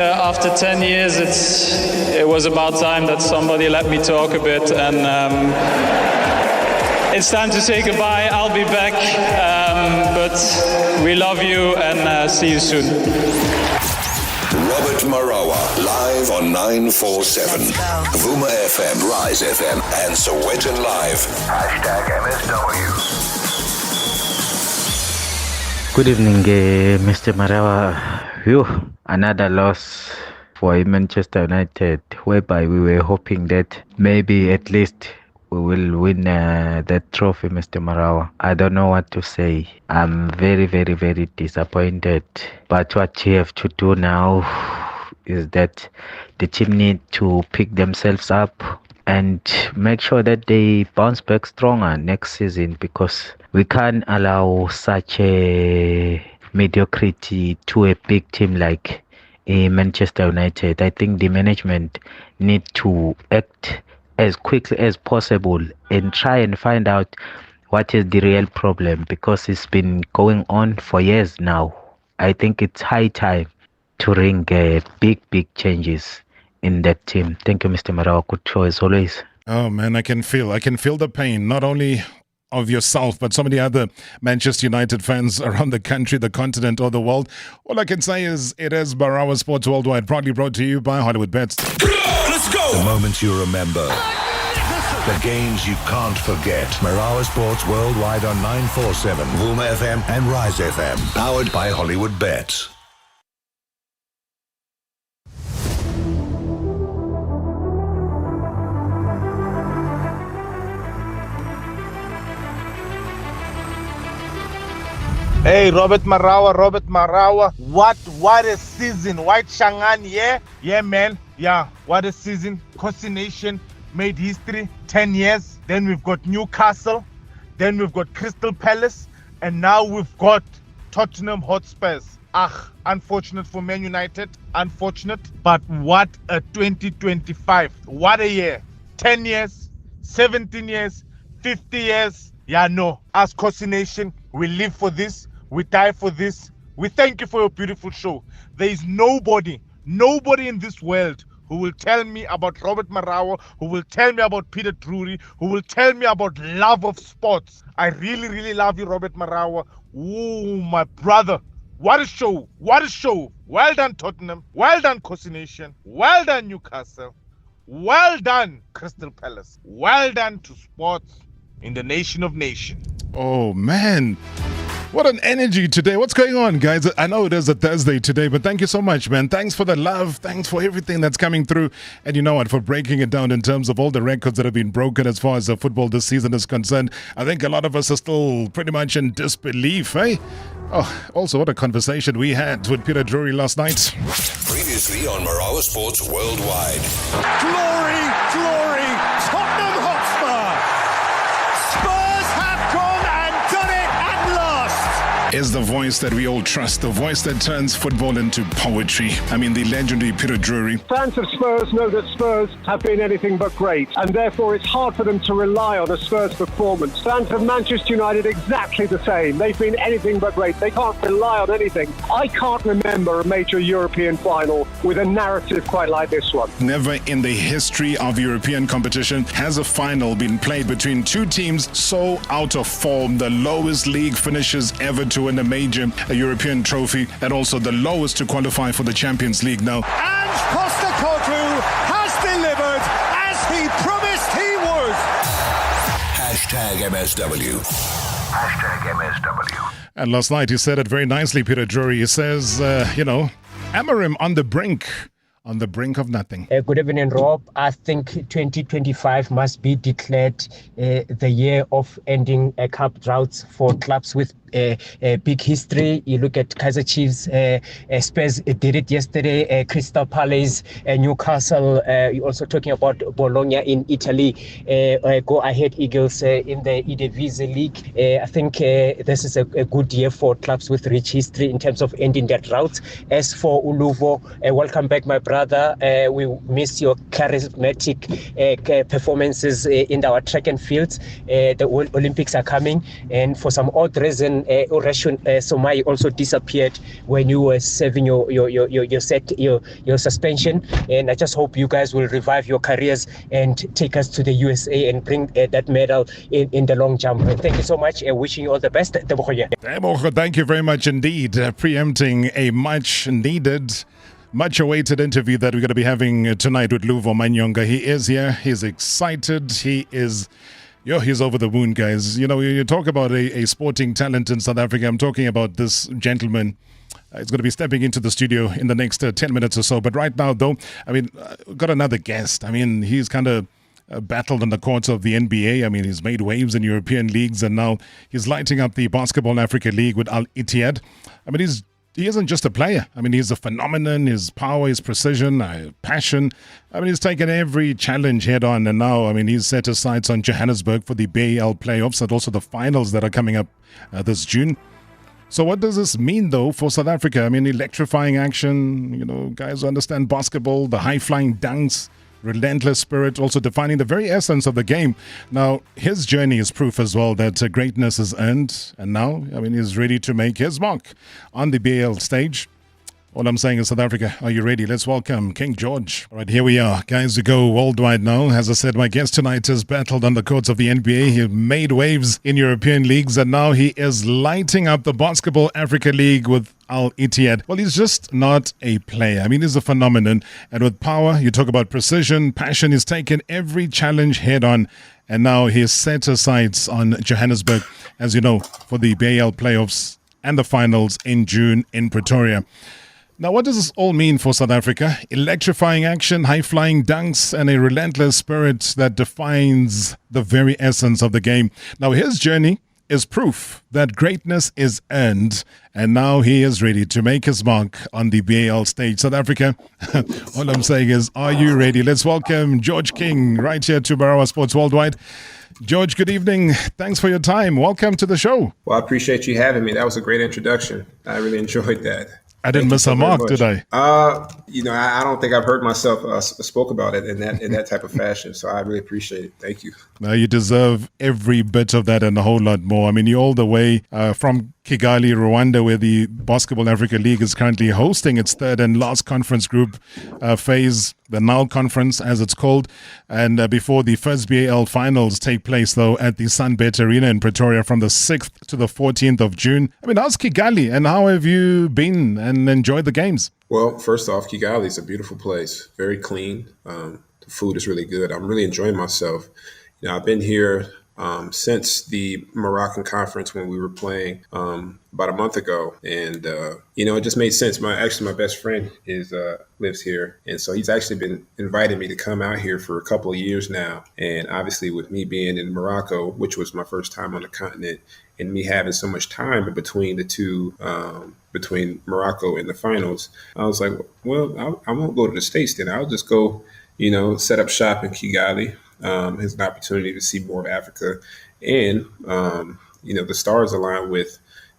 After 10 years, it was about time that somebody let me talk a bit, and it's time to say goodbye. I'll be back, but we love you and see you soon. Robert Marawa, live on 947. Vuma FM, Rise FM, and Sowetan Live. #MSW. Good evening, Mr. Marawa. Phew, another loss for Manchester United, whereby we were hoping that maybe at least we will win that trophy, Mr. Marawa. I don't know what to say. I'm very, very, very disappointed. But what you have to do now is that the team need to pick themselves up and make sure that they bounce back stronger next season, because we can't allow such a mediocrity to a big team like Manchester United. I think the management need to act as quickly as possible and try and find out what is the real problem, because it's been going on for years now. I think it's high time to bring big changes in that team. Thank you, Mr. Marawa. Good show as always. Oh man, I can feel the pain, not only of yourself, but so many other Manchester United fans around the country, the continent, or the world. All I can say is it is Marawa Sports Worldwide, proudly brought to you by Hollywood Bets. Let's go! The moments you remember. The games you can't forget. Marawa Sports Worldwide on 947, Vuma FM and Rise FM. Powered by Hollywood Bets. Hey, Robert Marawa. What a season. White Shangan, yeah, man. Yeah, what a season. Costa Nation made history, 10 years. Then we've got Newcastle. Then we've got Crystal Palace. And now we've got Tottenham Hotspurs. Unfortunate for Man United. Unfortunate. But what a 2025. What a year. 10 years, 17 years, 50 years. Yeah, no. As Costa Nation, we live for this. We die for this. We thank you for your beautiful show. There is nobody in this world who will tell me about Robert Marawa, who will tell me about Peter Drury, who will tell me about love of sports. I really, really love you, Robert Marawa. Oh, my brother. What a show. What a show. Well done, Tottenham. Well done, Costa Nation. Well done, Newcastle. Well done, Crystal Palace. Well done to sports in the nation of nations. Oh man, what an energy today. What's going on, guys? I know it is a Thursday today, but thank you so much, man. Thanks for the love. Thanks for everything that's coming through. And you know what, for breaking it down in terms of all the records that have been broken as far as the football this season is concerned. I think a lot of us are still pretty much in disbelief, eh? Oh, also, what a conversation we had with Peter Drury last night. Previously on Marawa Sports Worldwide. Glory, Tottenham Hotspur. Spurs have gone and done it at last. Is the voice that we all trust, the voice that turns football into poetry. I mean, the legendary Peter Drury. Fans of Spurs know that Spurs have been anything but great, and therefore it's hard for them to rely on a Spurs performance. Fans of Manchester United exactly the same. They've been anything but great. They can't rely on anything. I can't remember a major European final with a narrative quite like this one. Never in the history of European competition has a final been played between two teams so out of form. The lowest league finishes ever to win a major European trophy, and also the lowest to qualify for the Champions League now. And Postecoglou has delivered as he promised he would. #MSW. #MSW. And last night he said it very nicely, Peter Drury. He says, Amarim on the brink of nothing. Good evening, Rob. I think 2025 must be declared the year of ending cup droughts for clubs with a big history. You look at Kaizer Chiefs, Spurs did it yesterday, Crystal Palace, Newcastle. You're also talking about Bologna in Italy. Go Ahead Eagles in the Eredivisie League. I think this is a good year for clubs with rich history in terms of ending their droughts. As for Louvo, welcome back, my brother. We miss your charismatic performances in our track and fields. The Olympics are coming, and for some odd reason, Reshun Somai also disappeared when you were serving your suspension. And I just hope you guys will revive your careers and take us to the USA and bring that medal in the long jump. Thank you so much. Wishing you all the best. Thank you very much indeed. Preempting a much needed, much awaited interview that we're going to be having tonight with Luvo Manyonga. He is here. He's excited. He's over the moon, guys. You know, you talk about a sporting talent in South Africa. I'm talking about this gentleman. He's going to be stepping into the studio in the next 10 minutes or so. But right now, though, I mean, got another guest. I mean, he's kind of battled on the courts of the NBA. I mean, he's made waves in European leagues, and now he's lighting up the Basketball Africa League with Al Ittihad. I mean, he isn't just a player. I mean, he's a phenomenon. His power, his precision, passion. I mean, he's taken every challenge head on, and now, I mean, he's set his sights on Johannesburg for the BAL playoffs and also the finals that are coming up this June. So what does this mean, though, for South Africa? I mean, electrifying action, you know, guys who understand basketball, the high-flying dunks, relentless spirit, also defining the very essence of the game. Now, his journey is proof as well that greatness is earned. And now, I mean, he's ready to make his mark on the BAL stage. All I'm saying is, South Africa, are you ready? Let's welcome King George. All right, here we are. Guys, we go worldwide now. As I said, my guest tonight has battled on the courts of the NBA. He made waves in European leagues, and now he is lighting up the Basketball Africa League with Al Ittihad. Well, he's just not a player. I mean, he's a phenomenon. And with power, you talk about precision, passion. He's taken every challenge head on. And now he's set his sights on Johannesburg, as you know, for the BAL playoffs and the finals in June in Pretoria. Now, what does this all mean for South Africa? Electrifying action, high-flying dunks, and a relentless spirit that defines the very essence of the game. Now, his journey is proof that greatness is earned, and now he is ready to make his mark on the BAL stage. South Africa, all I'm saying is, are you ready? Let's welcome George King right here to Marawa Sports Worldwide. George, good evening. Thanks for your time. Welcome to the show. Well, I appreciate you having me. That was a great introduction. I really enjoyed that. I didn't miss a mark, did I? You know, I don't think I've heard myself spoke about it in that type of fashion. So I really appreciate it. Thank you. Now, you deserve every bit of that and a whole lot more. I mean, you're all the way from Kigali, Rwanda, where the Basketball Africa League is currently hosting its third and last conference group phase, the NAL conference, as it's called. And before the first BAL finals take place, though, at the Sunbet Arena in Pretoria from the 6th to the 14th of June. I mean, how's Kigali and how have you been and enjoyed the games? Well, first off, Kigali is a beautiful place, very clean. The food is really good. I'm really enjoying myself. You know, I've been here since the Moroccan conference when we were playing about a month ago. And, you know, it just made sense. My best friend lives here. And so he's actually been inviting me to come out here for a couple of years now. And obviously with me being in Morocco, which was my first time on the continent, and me having so much time in between the two, between Morocco and the finals, I was like, well, I won't go to the States then. I'll just go, you know, set up shop in Kigali. Has an opportunity to see more of Africa. And, you know, the stars align with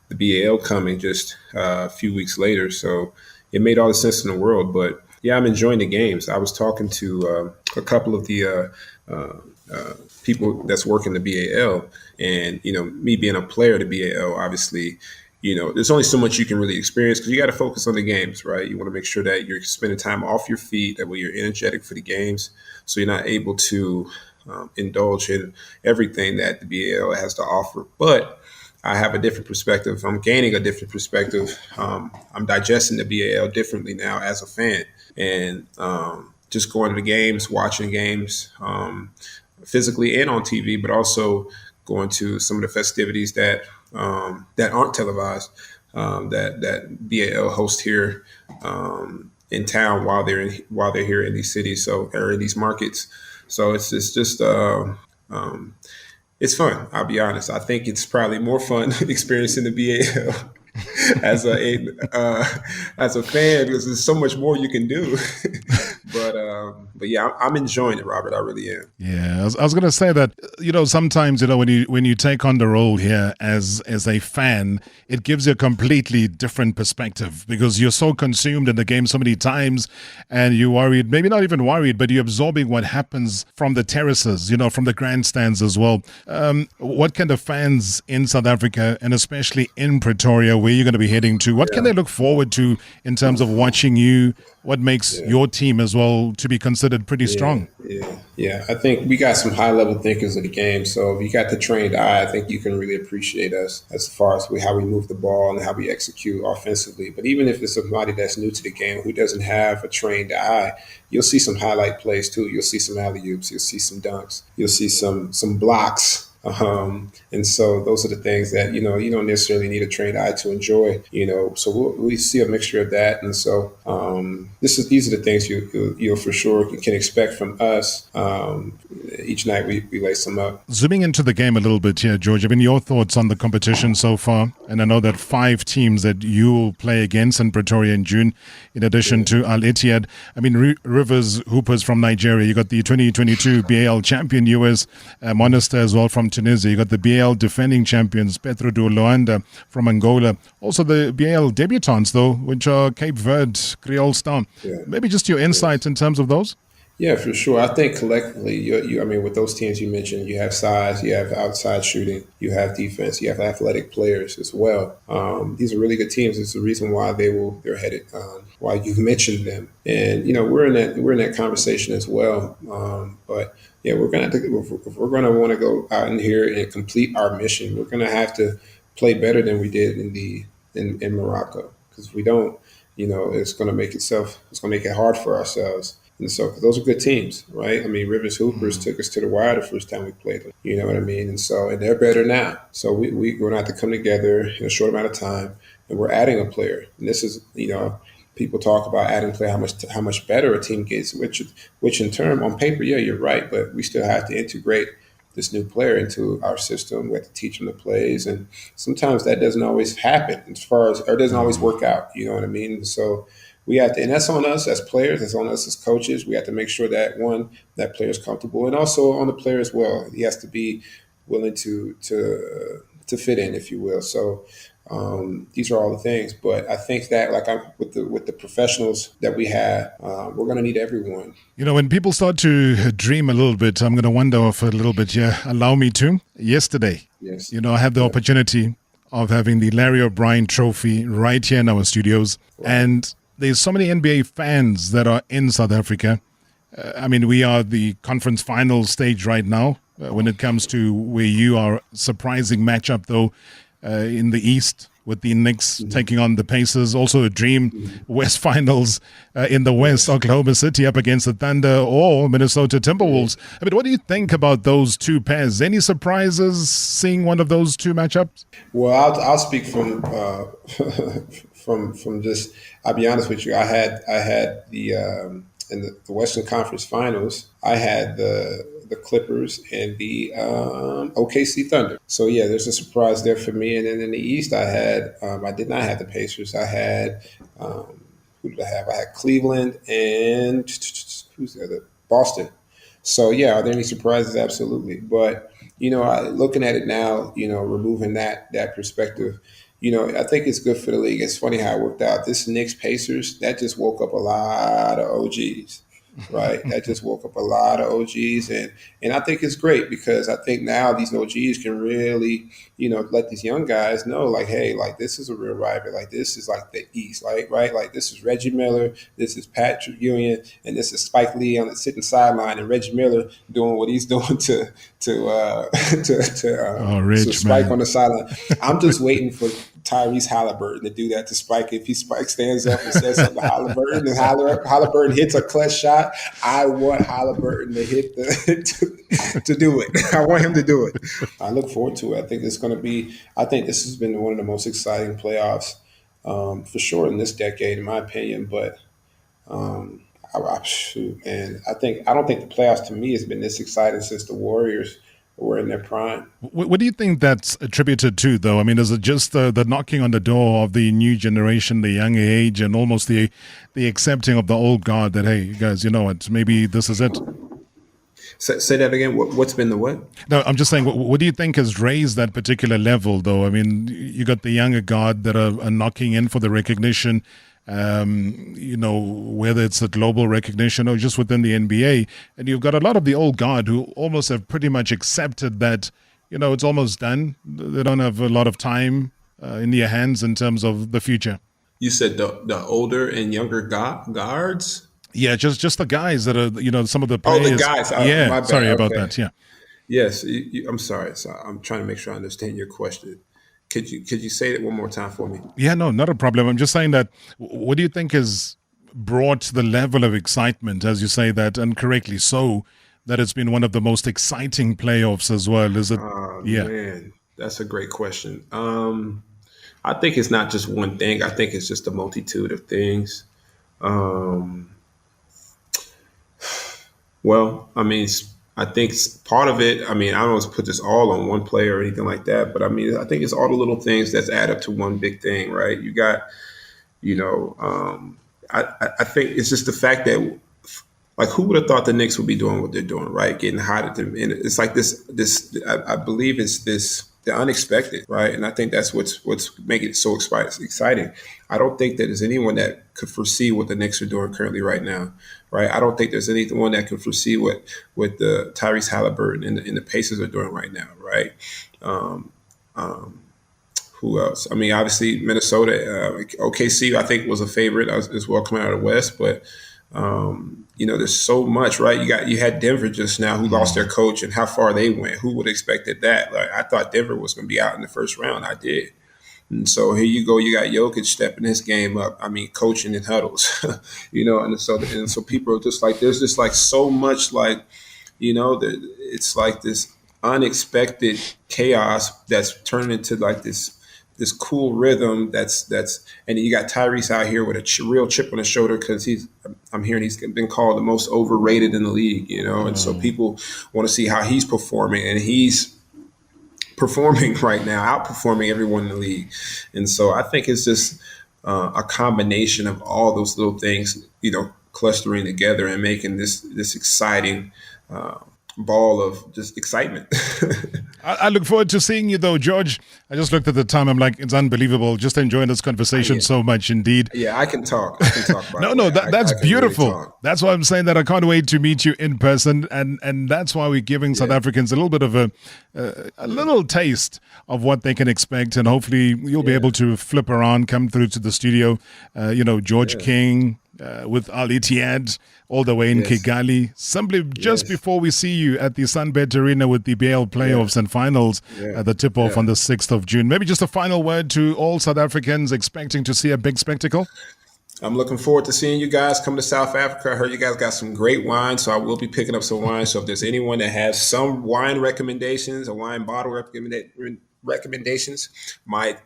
the BAL coming just a few weeks later. So it made all the sense in the world. But, yeah, I'm enjoying the games. I was talking to a couple of the people that's working the BAL. And, you know, me being a player of the BAL, obviously, you know, there's only so much you can really experience because you got to focus on the games, right? You want to make sure that you're spending time off your feet, that way you're energetic for the games, so you're not able to indulge in everything that the BAL has to offer. But I have a different perspective. I'm gaining a different perspective. I'm digesting the BAL differently now as a fan, and just going to the games, watching games physically and on TV, but also going to some of the festivities that aren't televised, that BAL hosts here in town while they're here in these cities, or in these markets. So it's just it's fun. I'll be honest. I think it's probably more fun experiencing the BAL as a fan, because there's so much more you can do. but yeah, I'm enjoying it, Robert. I really am. Yeah, I was going to say that sometimes when you take on the role here as a fan, it gives you a completely different perspective because you're so consumed in the game so many times, and you're worried, maybe not even worried, but you're absorbing what happens from the terraces, from the grandstands as well. What kind of fans in South Africa, and especially in Pretoria, where you're going to be heading to, what can they look forward to in terms of watching you? What makes your team as well to be considered pretty strong? Yeah. I think we got some high-level thinkers of the game. So if you got the trained eye, I think you can really appreciate us as far as how we move the ball and how we execute offensively. But even if it's somebody that's new to the game who doesn't have a trained eye, you'll see some highlight plays too. You'll see some alley-oops. You'll see some dunks. You'll see some blocks. And so those are the things that, you don't necessarily need a trained eye to enjoy, so we see a mixture of that. And so these are the things you'll for sure can expect from us. Each night we lace them up. Zooming into the game a little bit here, George, your thoughts on the competition so far? And I know that 5 teams that you will play against in Pretoria in June, in addition to Al Ittihad. Rivers Hoopers from Nigeria. You got the 2022 BAL champion US Monastir as well from Tunisia. You got the BAL defending champions Petro de Luanda from Angola. Also the BAL debutants though, which are Cape Verde, Creole Star. Maybe just your insight in terms of those. Yeah, for sure. I think collectively, with those teams you mentioned, you have size, you have outside shooting, you have defense, you have athletic players as well. These are really good teams. It's the reason why they're headed. Why you've mentioned them, and we're in that conversation as well. But yeah, we're gonna if we're gonna want to go out in here and complete our mission, we're gonna have to play better than we did in Morocco, because if we don't, it's gonna make it hard for ourselves. And so, 'cause those are good teams, right? Rivers Hoopers took us to the wire the first time we played them. You know what I mean? And so, and they're better now. So we're going to have to come together in a short amount of time, and we're adding a player. And this is, people talk about adding player, how much better a team gets, which in turn, on paper, yeah, you're right, but we still have to integrate this new player into our system. We have to teach them the plays, and sometimes that doesn't always happen or doesn't always work out. You know what I mean? And so we have to, and that's on us as players, that's on us as coaches. We have to make sure that that player is comfortable, and also on the player as well. He has to be willing to fit in, if you will. So these are all the things. But I think that, with the professionals that we have, we're going to need everyone. When people start to dream a little bit, I'm going to wander off a little bit here. Allow me to. Yesterday, yes, I had the opportunity of having the Larry O'Brien Trophy right here in our studios, and there's so many NBA fans that are in South Africa. We are the conference final stage right now when it comes to where you are. Surprising matchup, though, in the East with the Knicks taking on the Pacers. Also a dream West Finals in the West, Oklahoma City up against the Thunder or Minnesota Timberwolves. What do you think about those two pairs? Any surprises seeing one of those two matchups? Well, I'll speak from from just, I'll be honest with you. I had the in the Western Conference Finals, I had the Clippers and the OKC Thunder. So yeah, there's a surprise there for me. And then in the East, I did not have the Pacers. I had who did I have? I had Cleveland and who's the other? Boston. So yeah, are there any surprises? Absolutely. But looking at it now, removing that perspective, I think it's good for the league. It's funny how it worked out. This Knicks Pacers, that just woke up a lot of OGs, right? That just woke up a lot of OGs. And I think it's great, because I think now these OGs can really, let these young guys know, hey, this is a real rival. This is the East, right? This is Reggie Miller, this is Patrick Ewing, and this is Spike Lee on the sitting sideline, and Reggie Miller doing what he's doing to Spike on the sideline. I'm just waiting for Tyrese Halliburton to do that to Spike. If Spike stands up and says something to Halliburton, and Halliburton hits a clutch shot, I want Halliburton to hit to do it. I want him to do it. I look forward to it. I think this has been one of the most exciting playoffs for sure in this decade, in my opinion. But I don't think the playoffs to me has been this exciting since the Warriors were in their prime. What do you think that's attributed to, though? I mean, is it just the knocking on the door of the new generation, the younger age, and almost the accepting of the old guard that, hey, you guys, you know what, maybe this is it? Say that again. What's been the what? No, I'm just saying, what do you think has raised that particular level, though? I mean, you got the younger guard that are knocking in for the recognition, you know, whether it's a global recognition or just within the NBA. And you've got a lot of the old guard who almost have pretty much accepted that, you know, it's almost done. They don't have a lot of time in their hands in terms of the future. You said the older and younger guards? Yeah, just the guys that are, you know, some of the players. Oh, the guys. Yeah, my bad. sorry about Okay. that. Yeah. Yes, I'm sorry. So I'm trying to make sure I understand your question. Could you say it one more time for me? Yeah, no, not a problem. I'm just saying that, what do you think has brought the level of excitement, as you say that, and correctly so, that it's been one of the most exciting playoffs as well? Is it? Yeah. Man, that's a great question. I think it's not just one thing. I think it's just a multitude of things. Well, I mean, I think part of it, I mean, I don't want to put this all on one player or anything like that, but I mean, I think it's all the little things that's add up to one big thing, right? You got, you know, I think it's just the fact that, like, who would have thought the Knicks would be doing what they're doing, right? Getting hot at them. And it's like this, I believe it's the unexpected, right? And I think that's what's making it so exciting. I don't think that there's anyone that could foresee what the Knicks are doing currently right now, right? I don't think there's anyone that can foresee what the Tyrese Halliburton and the Pacers are doing right now, right? Who else? I mean, obviously Minnesota, OKC, I think was a favorite as well coming out of the West, but you know, there's so much, right? You had Denver just now, who lost their coach, and how far they went. Who would have expected that? Like, I thought Denver was going to be out in the first round. I did. And so here you go. You got Jokic stepping his game up. I mean, coaching in huddles, you know. And so people are just like, there's just like so much, like, you know, it's like this unexpected chaos that's turned into like this cool rhythm that's and you got Tyrese out here with a real chip on his shoulder because I'm hearing he's been called the most overrated in the league, you know, and so people want to see how he's performing, and he's performing right now, outperforming everyone in the league. And so I think it's just a combination of all those little things, you know, clustering together and making this exciting ball of just excitement. I look forward to seeing you, though, George. I just looked at the time. I'm like, it's unbelievable. Just enjoying this conversation so much, indeed. Yeah, I can talk about that's beautiful. Really talk. That's why I'm saying that I can't wait to meet you in person, and that's why we're giving South Africans a little bit of a little taste of what they can expect, and hopefully you'll be able to flip around, come through to the studio. You know, George King with Ali Tiad all the way in Kigali, simply just before we see you at the Sunbet Arena with the BL playoffs and finals at the tip-off on the 6th of June. Maybe just a final word to all South Africans expecting to see a big spectacle. I'm looking forward to seeing you guys come to South Africa. I heard you guys got some great wine, so I will be picking up some wine. So if there's anyone that has some wine recommendations, a wine bottle recommendations, my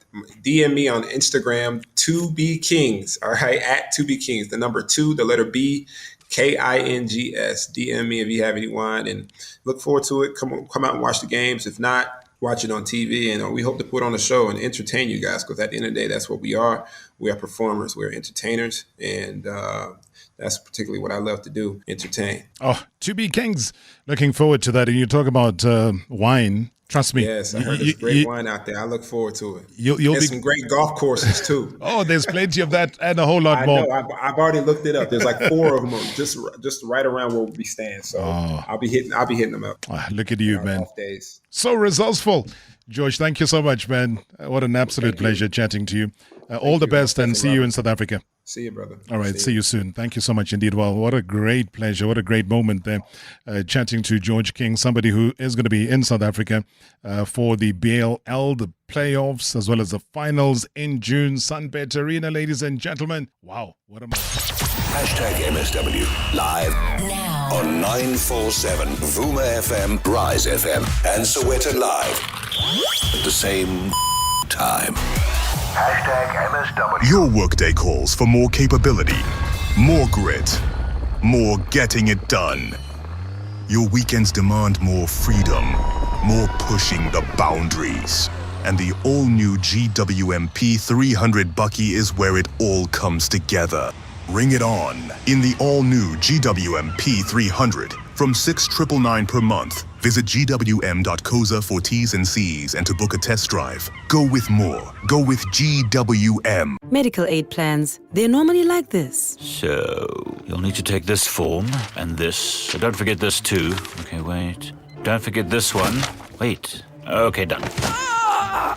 DM me on Instagram, 2BKings, all right, at 2BKings, the number 2, the letter B, KINGS. DM me if you have any wine, and look forward to it. Come out and watch the games. If not, watch it on TV, and we hope to put on a show and entertain you guys, because at the end of the day, that's what we are. We are performers. We're entertainers, and that's particularly what I love to do, entertain. Oh, 2BKings. Looking forward to that. And you talk about wine. Trust me. Yes, I heard there's great wine out there. I look forward to it. You'll some great golf courses too. Oh, there's plenty of that and a whole lot more. I know. I've already looked it up. There's like 4 of them just right around where we stand. So I'll be hitting them up. Oh, look at you, man. Off days. So resourceful. George, thank you so much, man. What an absolute pleasure chatting to you. All the best, and see you in South Africa. See you, brother. All right, see you soon. Thank you so much indeed. Well, what a great pleasure. What a great moment there. Chatting to George King, somebody who is going to be in South Africa for the BLL, the playoffs, as well as the finals in June. Sunbet Arena, ladies and gentlemen. Wow, what a moment. #MSW live now on 947 Vuma FM, Rise FM, and Soweto Live at the same time. #MSW. Your workday calls for more capability, more grit, more getting it done. Your weekends demand more freedom. more pushing the boundaries. And the all-new GWMP 300 Bucky is where it all comes together. Ring it on in the all-new GWMP 300 from $6,999 per month. Visit gwm.coza for T's and C's and to book a test drive. Go with more. Go with GWM. Medical aid plans, they're normally like this. So, you'll need to take this form and this. So don't forget this too. Okay, wait. Don't forget this one. Wait. Okay, done.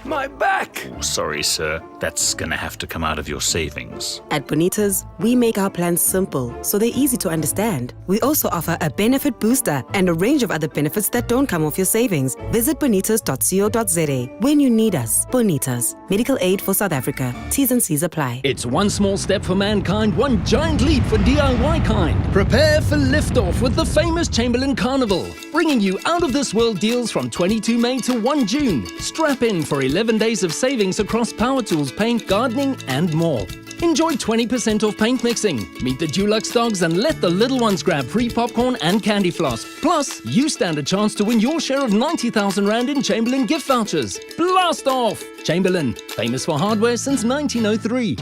My back! Sorry, sir. That's gonna have to come out of your savings. At Bonitas, we make our plans simple, so they're easy to understand. We also offer a benefit booster and a range of other benefits that don't come off your savings. Visit bonitas.co.za when you need us. Bonitas, medical aid for South Africa. T's and C's apply. It's one small step for mankind, one giant leap for DIY kind. Prepare for liftoff with the famous Chamberlain Carnival, bringing you out-of-this-world deals from 22 May to 1 June. Strap in for 11 days of savings across power tools, paint, gardening and more. Enjoy 20% off paint mixing. Meet the Dulux dogs and let the little ones grab free popcorn and candy floss. Plus, you stand a chance to win your share of 90,000 Rand in Chamberlain gift vouchers. Blast off! Chamberlain, famous for hardware since 1903.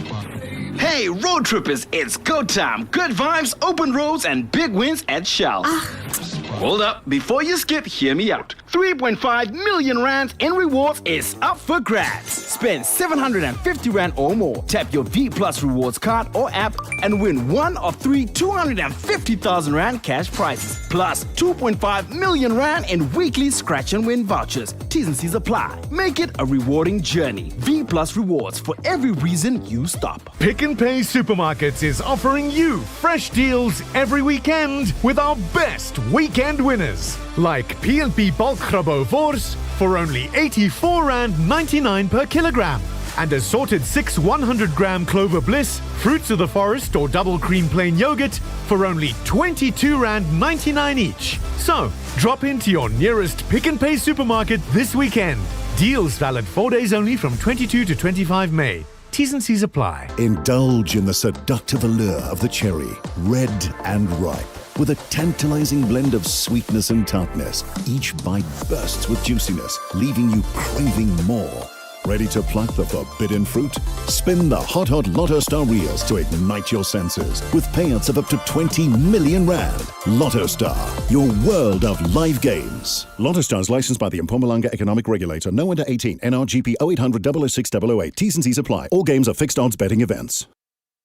Hey, road trippers, it's go time. Good vibes, open roads, and big wins at Shell. Hold up, before you skip, hear me out. 3.5 million Rand in rewards is up for grabs. Spend 750 Rand or more. Tap your V Plus rewards card or app and win one of three 250,000 Rand cash prizes. Plus 2.5 million Rand in weekly scratch and win vouchers. T's and C's apply. Make it a rewarding journey. V Plus rewards for every reason you stop. Pick n Pay Supermarkets is offering you fresh deals every weekend with our best weekend winners. Like P&P Bulk Grabo Vors for only 84.99 Rand per kilogram. And assorted 6 100-gram Clover Bliss, Fruits of the Forest or double cream plain yogurt for only 22.99 Rand each. So, drop into your nearest Pick n Pay supermarket this weekend. Deals valid 4 days only from 22 to 25 May. T's and C's apply. Indulge in the seductive allure of the cherry, red and ripe. With a tantalizing blend of sweetness and tartness, each bite bursts with juiciness, leaving you craving more. Ready to pluck the forbidden fruit? Spin the hot Lotto Star reels to ignite your senses with payouts of up to 20 million Rand. Lotto Star, your world of live games. Lotto Star is licensed by the Mpumalanga Economic Regulator. No under 18. NRGP 0800 006 008. T's and C's apply. All games are fixed odds betting events.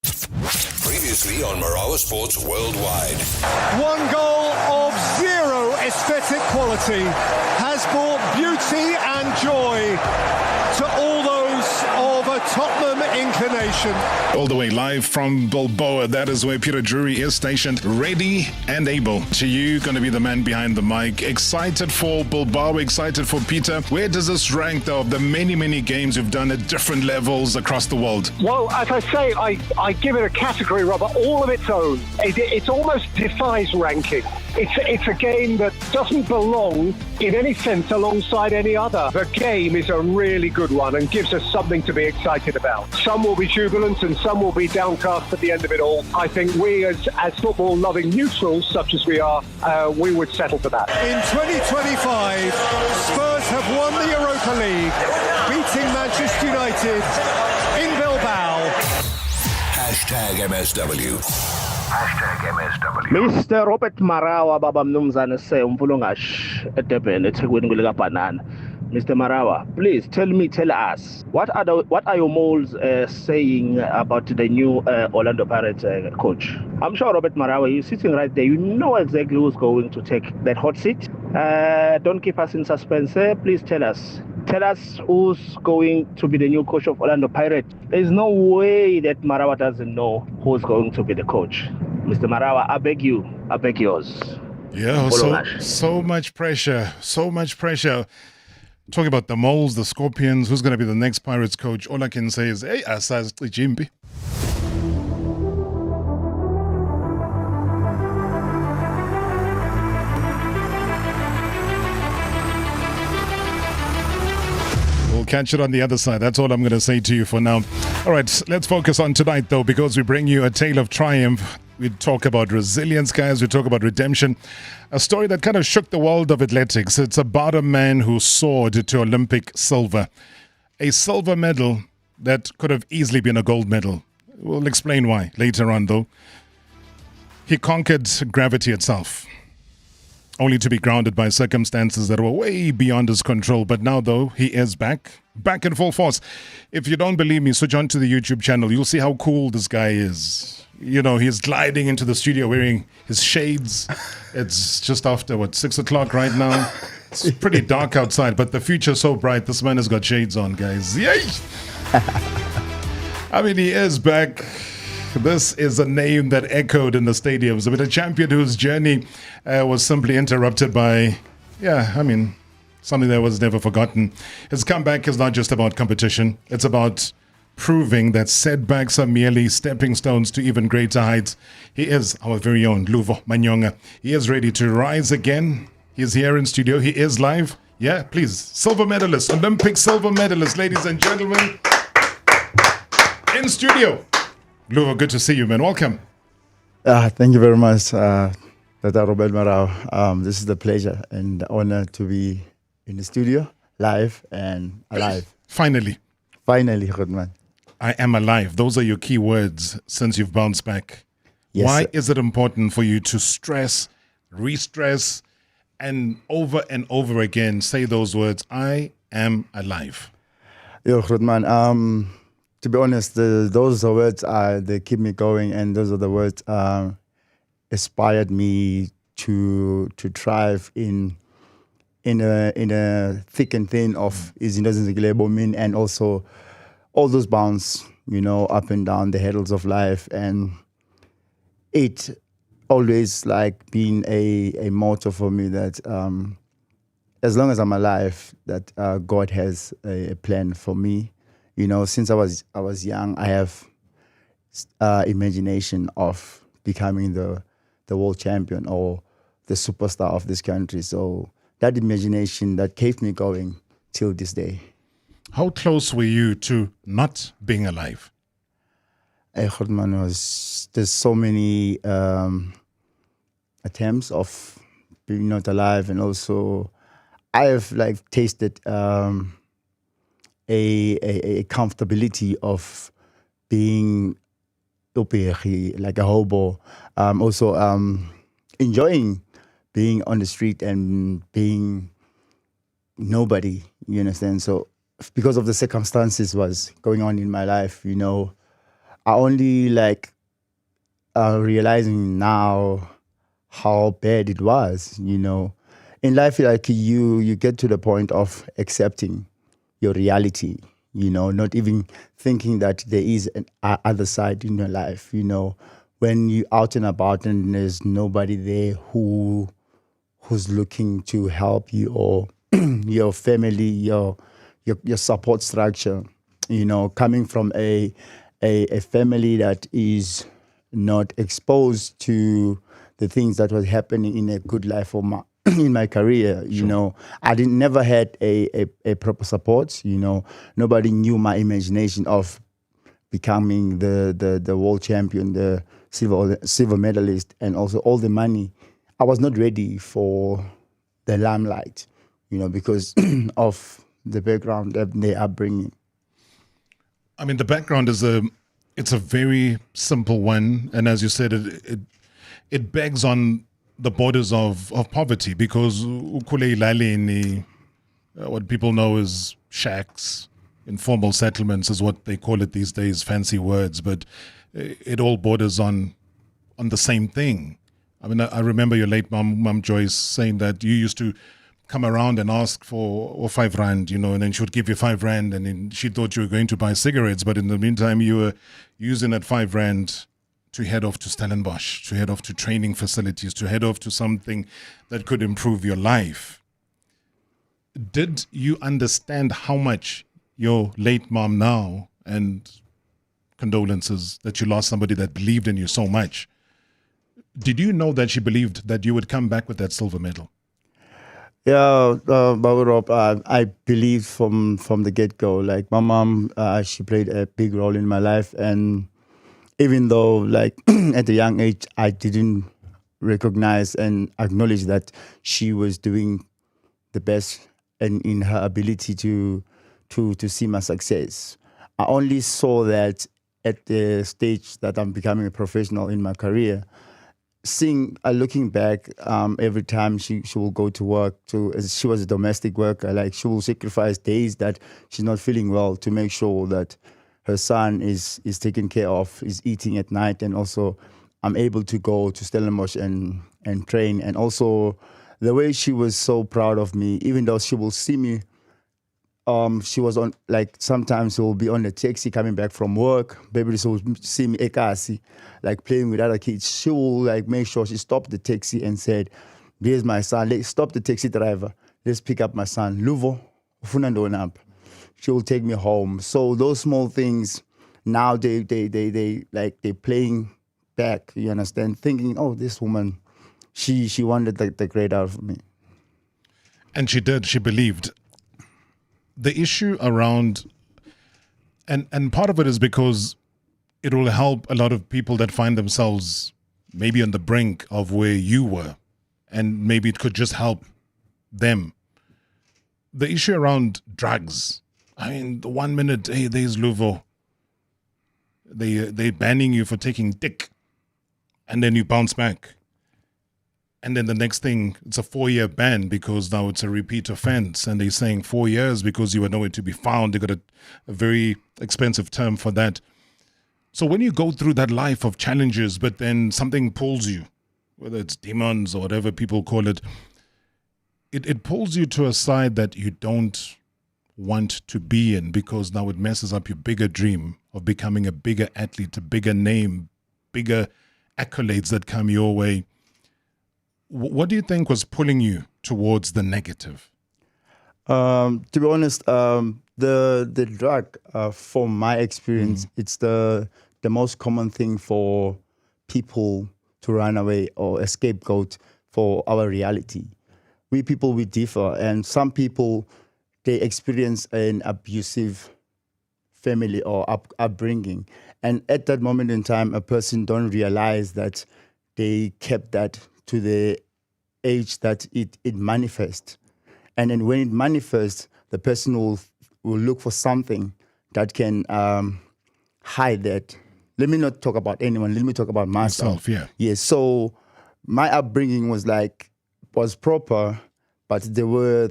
Previously on Marawa Sports Worldwide. One goal of zero aesthetic quality has brought beauty and joy to all those of a Tottenham inclination. All the way live from Bilboa, that is where Peter Drury is stationed, ready and able. To you, going to be the man behind the mic. Excited for Bilbao, excited for Peter. Where does this rank, though, of the many, many games you've done at different levels across the world? Well, as I say, I give it a category, Robert, all of its own. It almost defies ranking. It's a game that doesn't belong in any sense alongside any other. The game is a really good one and gives us something to be excited about. Some will be jubilant and some will be downcast at the end of it all. I think we, as football-loving neutrals, such as we are, we would settle for that. In 2025, Spurs have won the Europa League, beating Manchester United in Bilbao. #MSW. #MSW. Mr. Robert Marawa baba mnumzane se umfulongash eDurban eThekwini kulika banana. Mr. Marawa, please tell us what are your moles saying about the new Orlando Pirates coach? I'm sure Robert Marawa, you're sitting right there. You know exactly who's going to take that hot seat. Don't keep us in suspense. Please tell us. Tell us who's going to be the new coach of Orlando Pirates. There's no way that Marawa doesn't know who's going to be the coach. Mr. Marawa, I beg yours. Yeah, so much pressure. Talking about the moles, the scorpions, who's going to be the next Pirates coach? All I can say is, hey, asaz Jimpi. We'll catch it on the other side. That's all I'm going to say to you for now. All right, let's focus on tonight, though, because we bring you a tale of triumph. We talk about resilience, guys. We talk about redemption. A story that kind of shook the world of athletics. It's about a man who soared to Olympic silver. A silver medal that could have easily been a gold medal. We'll explain why later on, though. He conquered gravity itself, only to be grounded by circumstances that were way beyond his control. But now, though, he is back in full force. If you don't believe me, switch on to the YouTube channel. You'll see how cool this guy is. You know, he's gliding into the studio wearing his shades. It's just after, 6 o'clock right now? It's pretty dark outside, but the future's so bright. This man has got shades on, guys. Yay! I mean, he is back. This is a name that echoed in the stadiums. I mean, a champion whose journey was simply interrupted by, something that was never forgotten. His comeback is not just about competition. It's about proving that setbacks are merely stepping stones to even greater heights. He is our very own Luvo Manyonga. He is ready to rise again. He's here in studio. He is live. Yeah, please. Silver medalist, Olympic silver medalist, ladies and gentlemen. In studio. Luvo, good to see you, man. Welcome. Thank you very much, Dr. Robert Marawa. This is the pleasure and the honor to be in the studio, live and alive. Finally. Finally, good man. I am alive. Those are your key words since you've bounced back. Yes, Why sir. is it important for you to stress, re-stress, and over again say those words, I am alive? Yo, good man. To be honest, those are words they keep me going, and those are the words inspired me to thrive in a thick and thin of izinto and also all those bounds, up and down the hurdles of life, and it always like being a motto for me that as long as I'm alive, that God has a plan for me. Since I was young, I have imagination of becoming the world champion or the superstar of this country. So that imagination that kept me going till this day. How close were you to not being alive? There's so many attempts of being not alive, and also I have tasted a comfortability of being like a hobo. Also enjoying being on the street and being nobody, you understand? So because of the circumstances was going on in my life, I only realizing now how bad it was, In life, you get to the point of accepting your reality, not even thinking that there is an other side in your life, When you're out and about and there's nobody there who's looking to help you, or your family, your support structure, coming from a family that is not exposed to the things that was happening in a good life for in my career. Sure. I never had a proper support. Nobody knew my imagination of becoming the world champion, the silver medalist, and also all the money. I was not ready for the limelight, because of the background that they are bringing. I mean, the background is it's a very simple one, and as you said, it begs on the borders of poverty, because ukule ilali in what people know as shacks, informal settlements is what they call it these days, fancy words, but it all borders on the same thing. I mean, I remember your late mom Joyce saying that you used to come around and ask for 5 rand, and then she would give you 5 rand, and then she thought you were going to buy cigarettes, but in the meantime you were using that 5 rand to head off to Stellenbosch, to head off to training facilities, to head off to something that could improve your life. Did you understand how much your late mom now, and condolences that you lost somebody that believed in you so much, did you know that she believed that you would come back with that silver medal? Yeah, Rob, I believed from the get-go. Like my mom, she played a big role in my life, and even though like at a young age, I didn't recognize and acknowledge that she was doing the best and in her ability to see my success. I only saw that at the stage that I'm becoming a professional in my career. Looking back, every time she will go to work, she was a domestic worker, like she will sacrifice days that she's not feeling well to make sure that her son is taken care of, is eating at night, and also I'm able to go to Stellenbosch and train. And also the way she was so proud of me, even though she will see me, she was on, like sometimes she will be on the taxi coming back from work, baby, she will see me ekasi, like playing with other kids. She will like make sure she stopped the taxi and said, "There's my son, let's stop the taxi driver, let's pick up my son, Luvo, ufuna ntoni apha?" She will take me home. So those small things, now they playing back, you understand, thinking, oh, this woman, she wanted the great out of me. And she did, she believed. The issue around, and part of it is because it will help a lot of people that find themselves maybe on the brink of where you were, and maybe it could just help them. The issue around drugs. I mean, the 1 minute, hey, there's Luvo. They're banning you for taking dick, and then you bounce back. And then the next thing, it's a 4-year ban because now it's a repeat offense. And they're saying 4 years because you were nowhere to be found. They got a very expensive term for that. So when you go through that life of challenges, but then something pulls you, whether it's demons or whatever people call it, it pulls you to a side that you don't want to be in, because now it messes up your bigger dream of becoming a bigger athlete, a bigger name, bigger accolades that come your way. What do you think was pulling you towards the negative? To be honest, the drug, from my experience, it's the most common thing for people to run away or a scapegoat for our reality. We people, we differ, and some people, they experience an abusive family or upbringing, and at that moment in time, a person don't realize that they kept that to the age that it manifests. And then when it manifests, the person will look for something that can hide that. Let me not talk about anyone. Let me talk about myself. Yeah. Yeah. So my upbringing was proper, but there were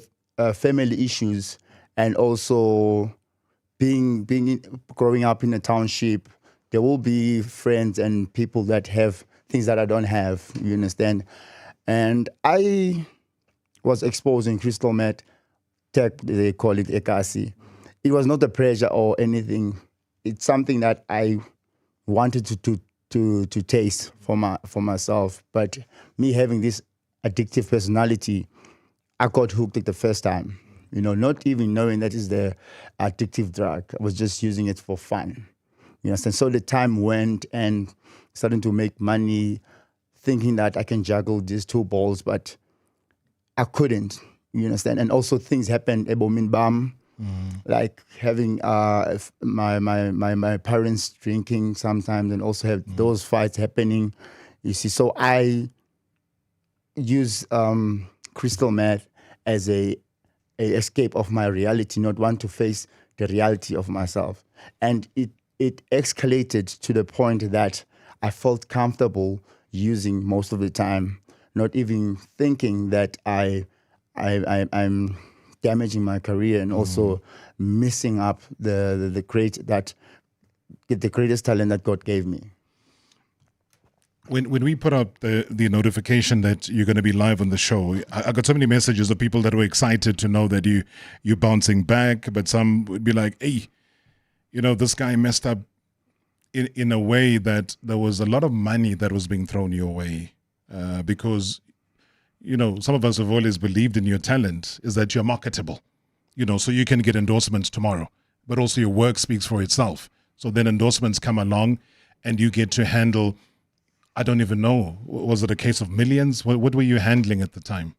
family issues, and also growing up in a township, there will be friends and people that have things that I don't have. You understand? And I was exposed in crystal meth, tech, they call it ekasi. It was not a pressure or anything. It's something that I wanted to taste for myself. But me having this addictive personality, I got hooked at the first time. You know, not even knowing that is the addictive drug. I was just using it for fun. You understand? So the time went and starting to make money, thinking that I can juggle these two balls, but I couldn't. You understand? And also things happened, like having my parents drinking sometimes, and also have those fights happening. You see, so I use crystal meth as a escape of my reality, not want to face the reality of myself. And it escalated to the point that I felt comfortable using most of the time, not even thinking that I'm damaging my career and also missing up the greatest talent that God gave me. When we put up the notification that you're going to be live on the show, I got so many messages of people that were excited to know that you're bouncing back, but some would be like, hey, you know, this guy messed up in a way that there was a lot of money that was being thrown your way, because, you know, some of us have always believed in your talent is that you're marketable, you know, so you can get endorsements tomorrow, but also your work speaks for itself. So then endorsements come along and you get to handle, I don't even know, was it a case of millions? What were you handling at the time?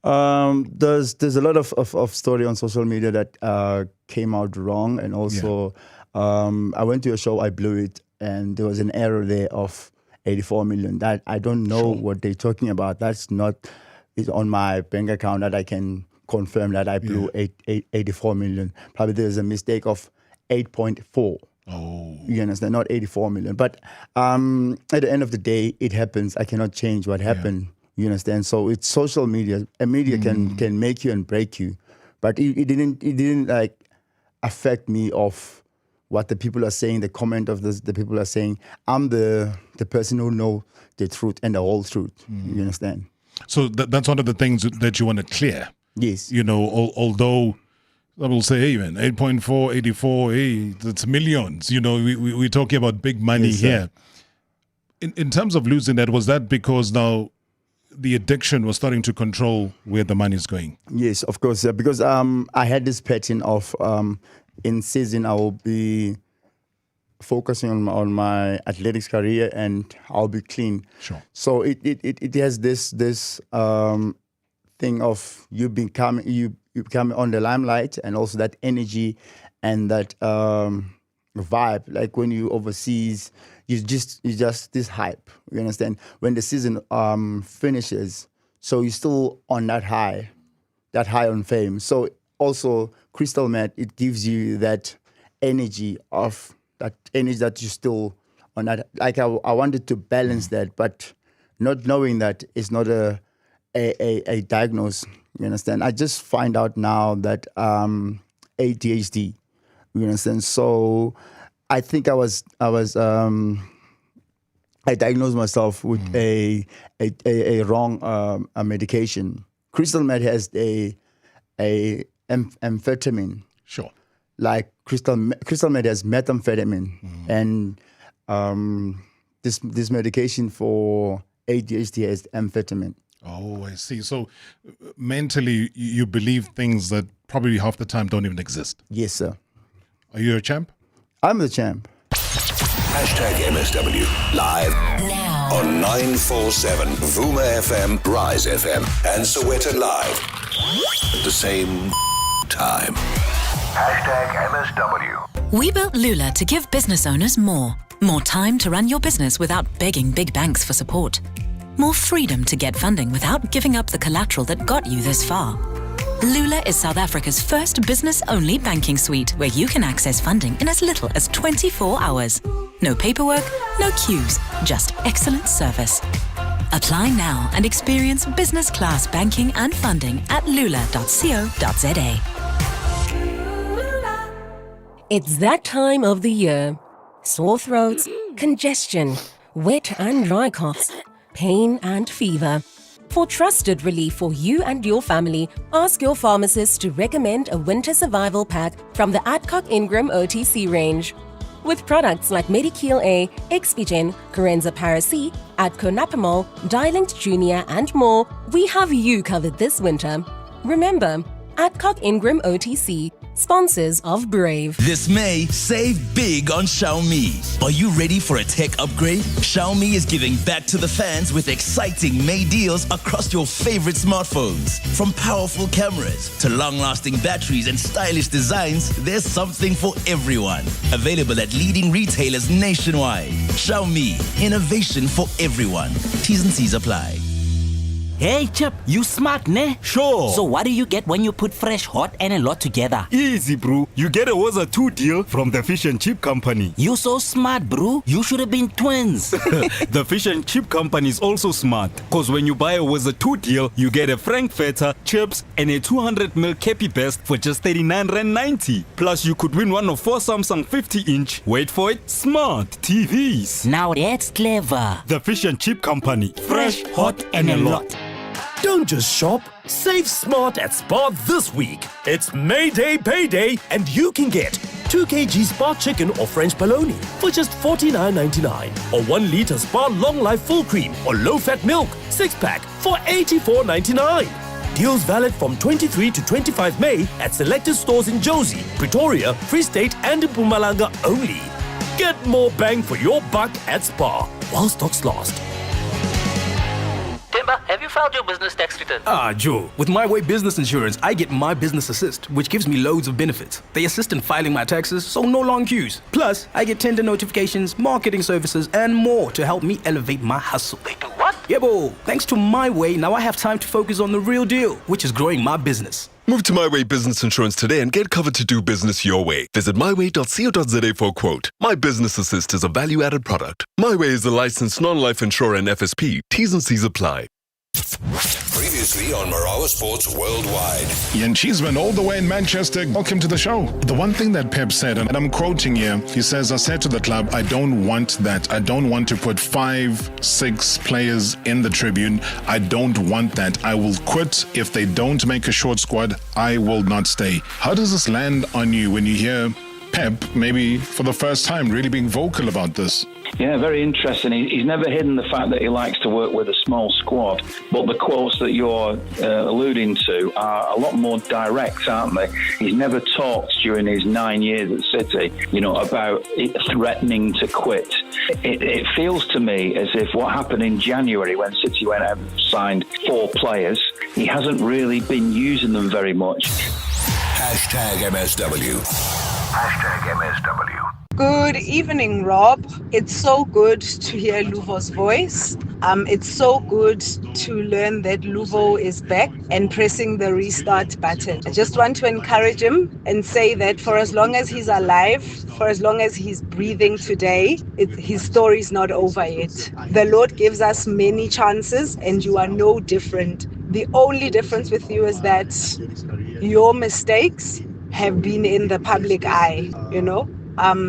There's a lot of story on social media that came out wrong, and also I went to a show, I blew it, and there was an error there of 84 million. That I don't know what they're talking about. That's not it's on my bank account that I can confirm that I blew 84 million. Probably there's a mistake of 8.4. Oh, you understand? Not 84 million. But at the end of the day, it happens. I cannot change what happened. You understand? So it's social media. A media can make you and break you, but it didn't like affect me of what the people are saying. The comment of the people are saying. I'm the person who know the truth and the whole truth. You understand? So that's one of the things that you want to clear. Yes. You know, although I will say, hey man, 8.4, 84, hey, that's millions. You know, we're talking about big money here. In terms of losing that, was that because now the addiction was starting to control where the money is going? Yes, of course. Because I had this pattern of in season I will be focusing on my athletics career and I'll be clean. Sure. So it has this thing of you become on the limelight, and also that energy and that vibe. Like when you overseas, you just this hype. You understand? When the season finishes, so you're still on that high on fame. So also crystal meth, it gives you that energy that you still on that. Like I wanted to balance that, but not knowing that it's not a diagnosis. You understand? I just find out now that ADHD. You understand? So I think I diagnosed myself with a wrong medication. Crystal meth has a amphetamine. Sure. Like crystal meth has methamphetamine, and this medication for ADHD has amphetamine. Oh, I see. So mentally, you believe things that probably half the time don't even exist. Yes, sir. Are you a champ? I'm the champ. Hashtag MSW live now on 947 Vuma FM, Rise FM, and Soweto Live at the same time. Hashtag MSW. We built Lula to give business owners more time to run your business without begging big banks for support, more freedom to get funding without giving up the collateral that got you this far. Lula is South Africa's first business-only banking suite where you can access funding in as little as 24 hours. No paperwork, no queues, just excellent service. Apply now and experience business-class banking and funding at lula.co.za. It's that time of the year. Sore throats, congestion, wet and dry coughs, pain and fever. For trusted relief for you and your family, ask your pharmacist to recommend a winter survival pack from the Adcock Ingram OTC range. With products like Medikil A, Expigen, Corenza Parac, Adco Napamol, Dilinct Junior and more, we have you covered this winter. Remember, Adcock Ingram OTC, sponsors of Brave. This May, save big on Xiaomi. Are you ready for a tech upgrade? Xiaomi is giving back to the fans with exciting May deals across your favorite smartphones. From powerful cameras to long-lasting batteries and stylish designs, there's something for everyone. Available at leading retailers nationwide. Xiaomi, innovation for everyone. T's and C's apply. Hey Chip, you smart, ne? Sure. So what do you get when you put fresh, hot and a lot together? Easy, bro. You get a Waza 2 deal from the Fish and Chip Company. You so smart, bro. You should have been twins. The Fish and Chip Company is also smart. Because when you buy a Waza 2 deal, you get a Frankfurter, chips and a 200ml Kepi Best for just 39.90. Plus, you could win one of 4 Samsung 50-inch, wait for it, smart TVs. Now that's clever. The Fish and Chip Company. Fresh, hot and a lot. Don't just shop, save smart at Spar this week. It's Mayday Payday and you can get 2 kg Spar chicken or French bologna for just $49.99, or 1 liter Spar long life full cream or low fat milk 6-pack for $84.99. Deals valid from 23 to 25 May at selected stores in Jozi, Pretoria, Free State and in Mpumalanga only. Get more bang for your buck at Spar while stocks last. Themba, have you filed your business tax return? Ah, Joe. With My Way Business Insurance, I get My Business Assist, which gives me loads of benefits. They assist in filing my taxes, so no long queues. Plus, I get tender notifications, marketing services, and more to help me elevate my hustle. They do what? Yebo. Thanks to My Way, now I have time to focus on the real deal, which is growing my business. Move to My Way Business Insurance today and get covered to do business your way. Visit myway.co.za for a quote. My Business Assist is a value-added product. My Way is a licensed non-life insurer and FSP. T's and C's apply. Previously on Marawa Sports Worldwide. Ian Cheeseman, all the way in Manchester. Welcome to the show. The one thing that Pep said, and I'm quoting here, he says, I said to the club, I don't want that. I don't want to put 5-6 players in the tribune. I don't want that. I will quit. If they don't make a short squad, I will not stay. How does this land on you when you hear Pep, maybe for the first time, really being vocal about this? Yeah, very interesting. He's never hidden the fact that he likes to work with a small squad, but the quotes that you're alluding to are a lot more direct, aren't they? He's never talked during his 9 years at City, about threatening to quit. It feels to me as if what happened in January when City went out and signed 4 players, he hasn't really been using them very much. #MSW. #MSW. Good evening, Rob. It's so good to hear Luvo's voice. It's so good to learn that Luvo is back and pressing the restart button. I just want to encourage him and say that for as long as he's alive, for as long as he's breathing today, his story is not over yet. The Lord gives us many chances and you are no different. The only difference with you is that your mistakes have been in the public eye,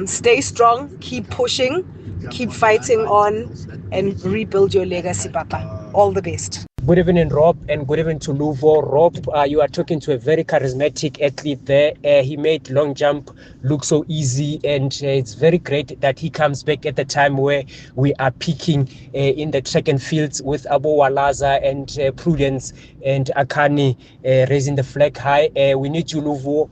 Stay strong, keep pushing, keep fighting on, and rebuild your legacy, Papa. All the best. Good evening, Rob, and good evening to Luvo. Rob, you are talking to a very charismatic athlete there. He made long jump look so easy, and it's very great that he comes back at the time where we are peaking in the track and fields with Abo Walaza and Prudence and Akani raising the flag high. We need you, Luvo,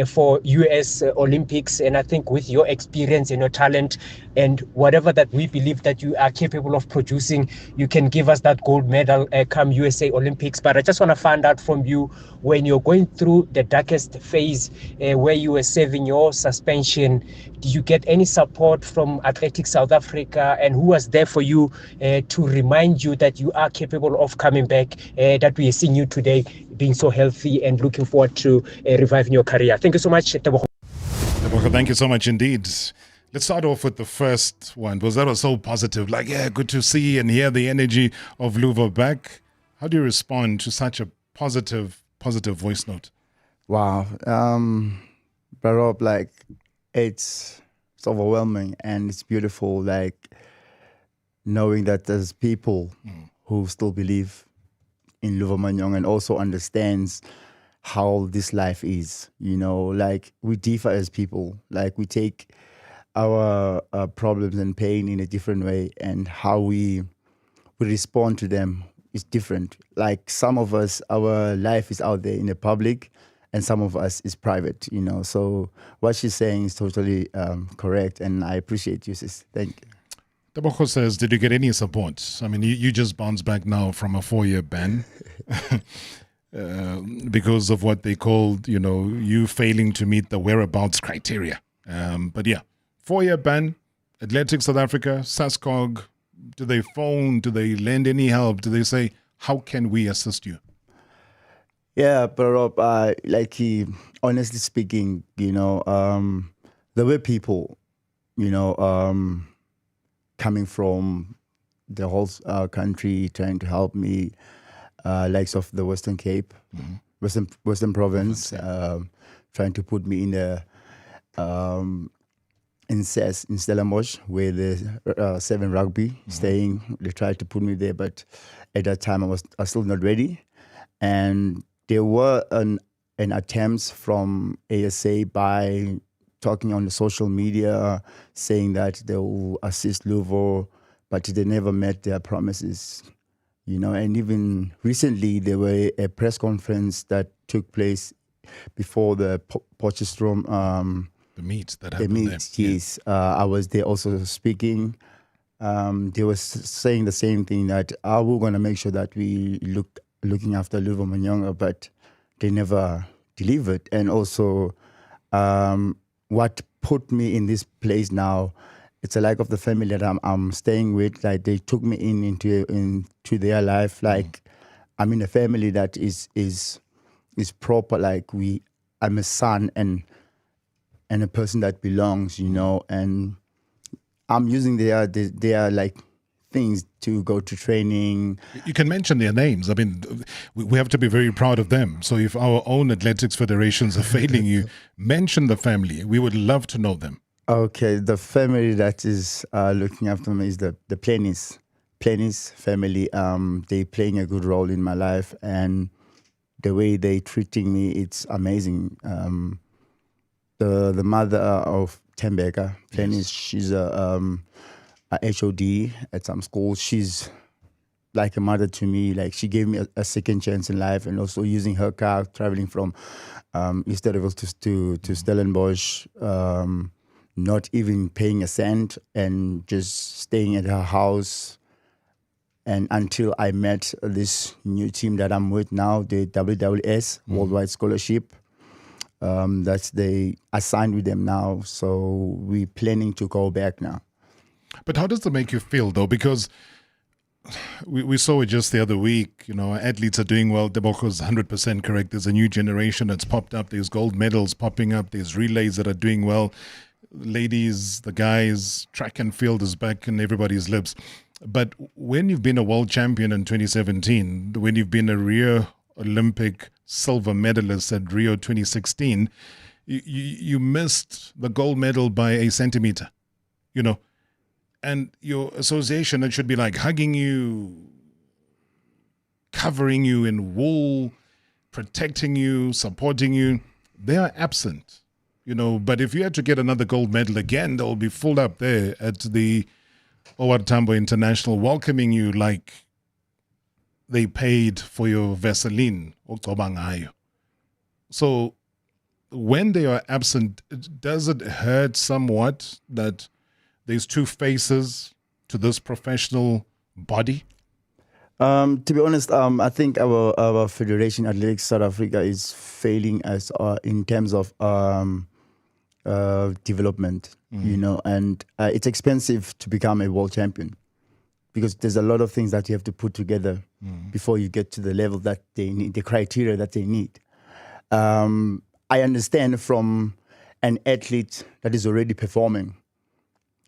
for US Olympics, and I think with your experience and your talent and whatever that we believe that you are capable of producing, you can give us that gold medal come USA Olympics. But I just want to find out from you, when you're going through the darkest phase where you were serving your suspension, did you get any support from Athletics South Africa, and who was there for you to remind you that you are capable of coming back, that we are seeing you today being so healthy and looking forward to reviving your career? Thank you so much. Tebogo, thank you so much indeed. Let's start off with the first one, because that was so positive. Like, yeah, good to see and hear the energy of Luvo back. How do you respond to such a positive voice note? Wow. Rob, it's overwhelming and it's beautiful, knowing that there's people who still believe in Louvo Manyonga and also understands how this life is. We differ as people. We take our problems and pain in a different way, and how we respond to them is different. Some of us, our life is out there in the public, and some of us is private, So what she's saying is totally correct, and I appreciate you, sis. Thank you. Tebogo says, did you get any support? I mean, you just bounced back now from a 4-year ban because of what they called, you failing to meet the whereabouts criteria. But yeah, 4-year ban, Athletics South Africa, SASCOG, do they phone? Do they lend any help? Do they say, how can we assist you? Yeah, but Rob, honestly speaking, there were people, coming from the whole country trying to help me, likes of the Western Cape, Western Province, trying to put me in the in CES in Stellenbosch, where the 7 rugby staying. They tried to put me there, but at that time I was still not ready. And there were an attempts from ASA by talking on the social media, saying that they will assist Luvo, but they never met their promises. And even recently there were a press conference that took place before the Potchefstroom the meet that happened there. Yes. I was there also speaking, they were saying the same thing, that we're going to make sure that we looking after Louvo Manyonga, but they never delivered. And also, what put me in this place now, it's a lack of the family that I'm staying with. Like, they took me into their life. Like, I'm in a family that is proper. Like, I'm a son and a person that belongs, and I'm using their like things to go to training. You can mention their names. I mean, we have to be very proud of them. So if our own athletics federations are failing you, mention the family. We would love to know them. Okay, the family that is looking after me is the Plenis family. They playing a good role in my life, and the way they treating me, it's amazing. The mother of Tembeka, Plenis, she's a HOD at some school. She's like a mother to me. Like, she gave me a second chance in life, and also using her car, traveling from East Rivers to Stellenbosch, not even paying a cent, and just staying at her house. And until I met this new team that I'm with now, the WWS, Worldwide Scholarship, I signed with them now. So we're planning to go back now. But how does that make you feel, though? Because we saw it just the other week. Our athletes are doing well. Deboko's 100% correct. There's a new generation that's popped up. There's gold medals popping up. There's relays that are doing well. Ladies, the guys, track and field is back in everybody's lips. But when you've been a world champion in 2017, when you've been a Rio Olympic silver medalist at Rio 2016, you missed the gold medal by a centimeter, and your association, it should be like hugging you, covering you in wool, protecting you, supporting you. They are absent, but if you had to get another gold medal again, they'll be full up there at the OR Tambo International, welcoming you like they paid for your Vaseline. So when they are absent, does it hurt somewhat that there's two faces to this professional body? To be honest, I think our Federation Athletics South Africa is failing us in terms of development, and it's expensive to become a world champion, because there's a lot of things that you have to put together before you get to the level that they need, the criteria that they need. I understand from an athlete that is already performing,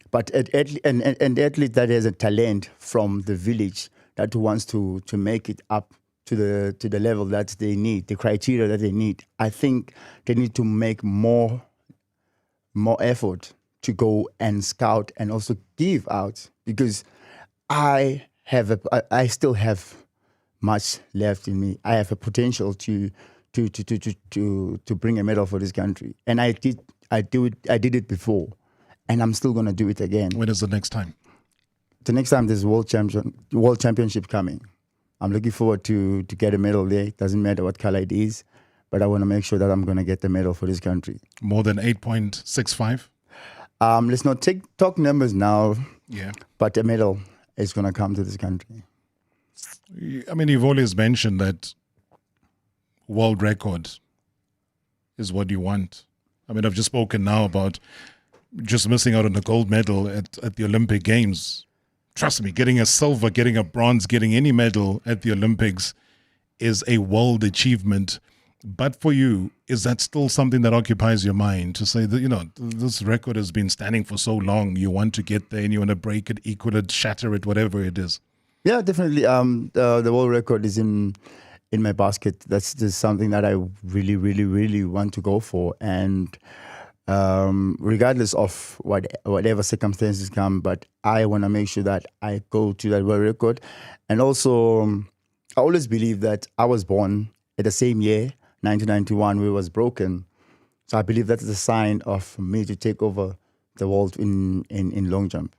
but an athlete that has a talent from the village that wants to make it up to the level that they need, the criteria that they need. I think they need to make more effort to go and scout and also give out, because I still have much left in me. I have a potential to bring a medal for this country, and I did it before, and I'm still gonna do it again. When is the next time? The next time there's world championship coming. I'm looking forward to get a medal there. It doesn't matter what color it is, but I want to make sure that I'm going to get the medal for this country. More than 8.65? Let's not talk numbers now. Yeah. But a medal is going to come to this country. I mean, you've always mentioned that world record is what you want. I mean, I've just spoken now about just missing out on a gold medal at the Olympic Games. Trust me, getting a silver, getting a bronze, getting any medal at the Olympics is a world achievement. But for you, is that still something that occupies your mind, to say that, this record has been standing for so long, you want to get there and you want to break it, equal it, shatter it, whatever it is? Yeah, definitely. The world record is in my basket. That's just something that I really, really, really want to go for. And regardless of whatever circumstances come, but I want to make sure that I go to that world record. And also, I always believe that I was born at the same year, 1991, where it was broken. So I believe that is a sign of me to take over the world in long jump.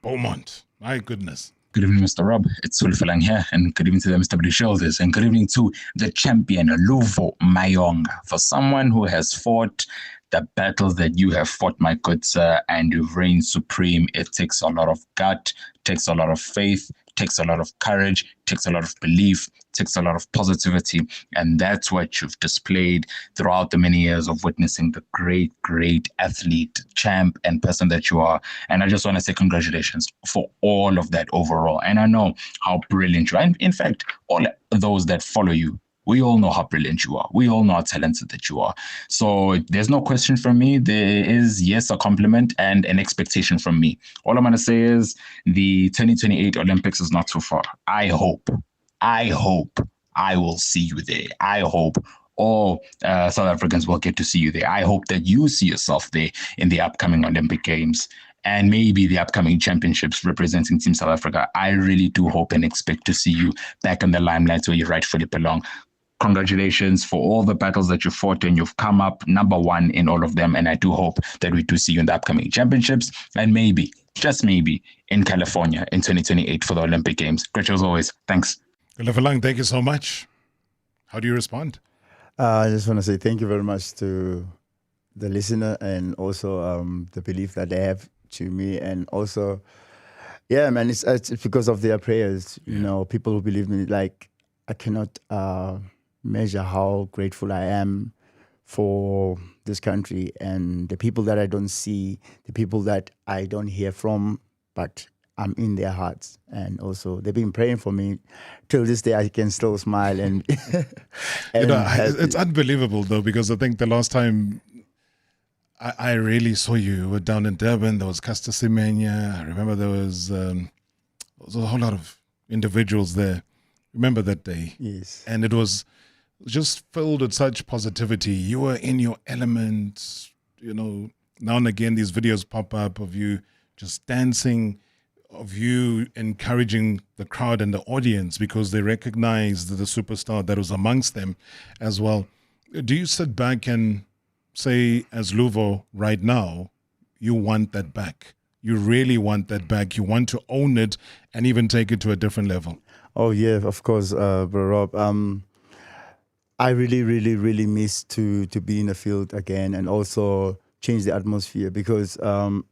Beaumont, my goodness. Good evening, Mr. Rob. It's Sulfalang here, and good evening to the MSW shoulders, and good evening to the champion, Luvo Manyonga. For someone who has fought the battles that you have fought, my good sir, and you've reigned supreme, it takes a lot of gut, takes a lot of faith, takes a lot of courage, takes a lot of belief, takes a lot of positivity, and that's what you've displayed throughout the many years of witnessing the great athlete, champ, and person that you are. And I just want to say congratulations for all of that overall. And I know how brilliant you are. And in fact, all those that follow you, we all know how brilliant you are. We all know how talented that you are. So there's no question from me. There is, yes, a compliment and an expectation from me. All I'm going to say is the 2028 Olympics is not too far. I hope I will see you there. I hope all South Africans will get to see you there. I hope that you see yourself there in the upcoming Olympic Games and maybe the upcoming championships representing Team South Africa. I really do hope and expect to see you back in the limelight where you rightfully belong. Congratulations for all the battles that you fought, and you've come up number one in all of them. And I do hope that we do see you in the upcoming championships and maybe, just maybe, in California in 2028 for the Olympic Games. Great as always. Thanks. Levelang, thank you so much. How do you respond? I just want to say thank you very much to the listener and also the belief that they have to me. And also, yeah, man, it's because of their prayers. You know, people who believe me, like, I cannot measure how grateful I am for this country and the people that I don't see, the people that I don't hear from, but I'm in their hearts. And also they've been praying for me till this day. I can still smile and, you know, it's unbelievable though, because I think the last time I really saw you were down in Durban. There was Caster Semenya. I remember there was a whole lot of individuals there. Remember that day? Yes. And it was just filled with such positivity. You were in your element. You know, now and again these videos pop up of you just dancing, of you encouraging the crowd and the audience because they recognized the superstar that was amongst them as well. Do you sit back and say, as Louvo right now, you want that back? You really want that back. You want to own it and even take it to a different level. Oh, yeah, of course, bro Rob. I really miss to be in the field again and also change the atmosphere because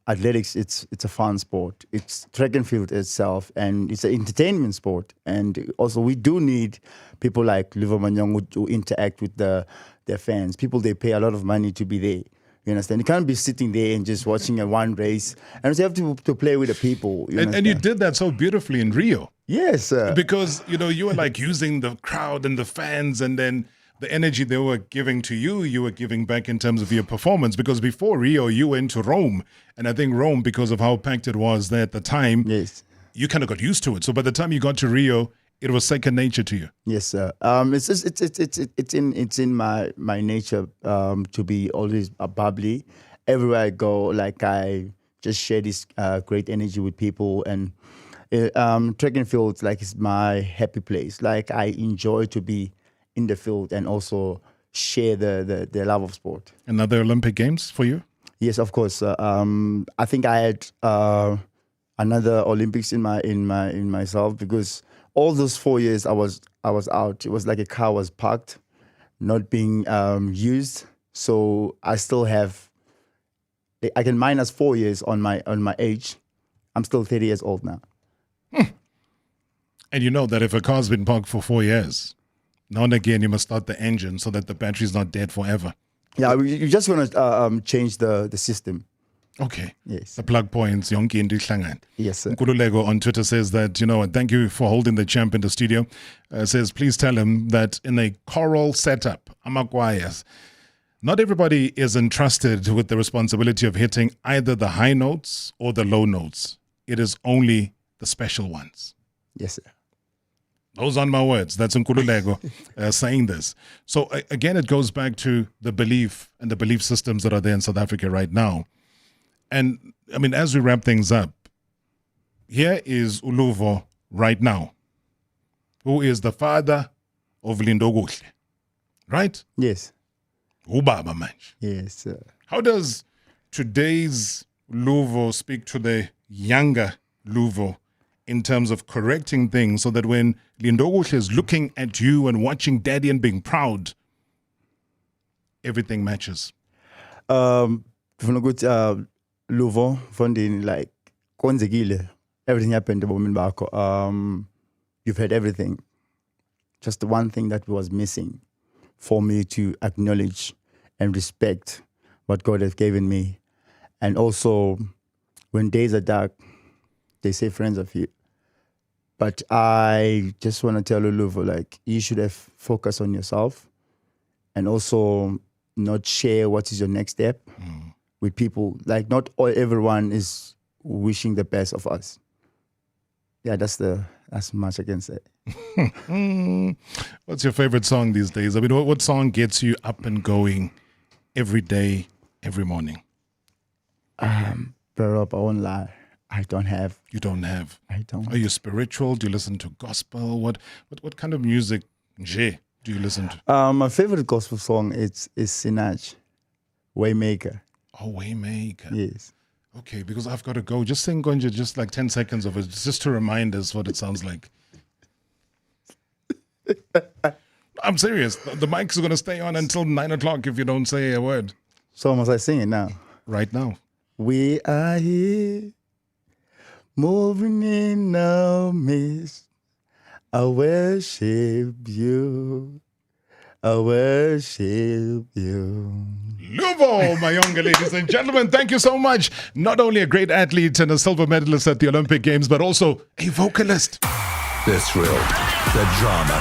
athletics, it's a fun sport. It's track and field itself, and it's an entertainment sport. And also we do need people like Louvo Manyonga to interact with their fans. People, they pay a lot of money to be there. You understand? You can't be sitting there and just watching a one race. And you have to play with the people. And you did that so beautifully in Rio. Yes, sir. Because, you know, you were like using the crowd and the fans, and then the energy they were giving to you, you were giving back in terms of your performance. Because before Rio, you went to Rome. And I think Rome, because of how packed it was there at the time, yes, you kind of got used to it. So by the time you got to Rio, it was second nature to you. Yes, sir. It's in my nature to be always bubbly. Everywhere I go, like I just share this great energy with people, and track and field like is my happy place. Like I enjoy to be in the field and also share the love of sport. Another Olympic Games for you? Yes, of course. I think I had another Olympics in myself because all those 4 years I was out. It was like a car was parked, not being used. So I still have, I can minus 4 years on my age. I'm still 30 years old now. And you know that if a car's been parked for 4 years, now and again you must start the engine so that the battery's not dead forever. Yeah, you just want to change the system. Okay. Yes. The plug points, yonke into ihlangane. Yes, sir. Nkululeko on Twitter says that, you know, thank you for holding the champ in the studio. Says, please tell him that in a choral setup, amakwayas, not everybody is entrusted with the responsibility of hitting either the high notes or the low notes. It is only the special ones. Yes, sir. Those aren't my words. That's Nkululeko saying this. So again, it goes back to the belief and the belief systems that are there in South Africa right now. And I mean, as we wrap things up, here is Louvo right now, who is the father of Lindoguhle, right? Yes. Ubaba manje. Yes, sir. How does today's Louvo speak to the younger Louvo in terms of correcting things so that when Lindokuhle is looking at you and watching daddy and being proud, everything matches? From a good Luvo, funding like konzekile, everything happened woman back. You've had everything. Just the one thing that was missing for me to acknowledge and respect what God has given me. And also, when days are dark, they say friends are few. But I just want to tell Luvo, like, you should have focused on yourself and also not share what is your next step with people. Like, not everyone is wishing the best of us. Yeah, that's much I can say. What's your favorite song these days? I mean, what song gets you up and going every day, every morning? Bro, I won't lie. I don't have. You don't have? I don't. Are you spiritual? Do you listen to gospel? What kind of music do you listen to? My favorite gospel song is Sinach, Waymaker. Oh, Waymaker. Yes. Okay, because I've got to go. Just sing Gonja, just like 10 seconds of it, just to remind us what it sounds like. I'm serious. The mic is going to stay on until 9 o'clock if you don't say a word. So must I sing it now? Right now. We are here, moving in our midst. I worship you. I worship you. Louvo Manyonga, ladies and gentlemen, thank you so much. Not only a great athlete and a silver medalist at the Olympic Games, but also a vocalist. The thrill, the drama.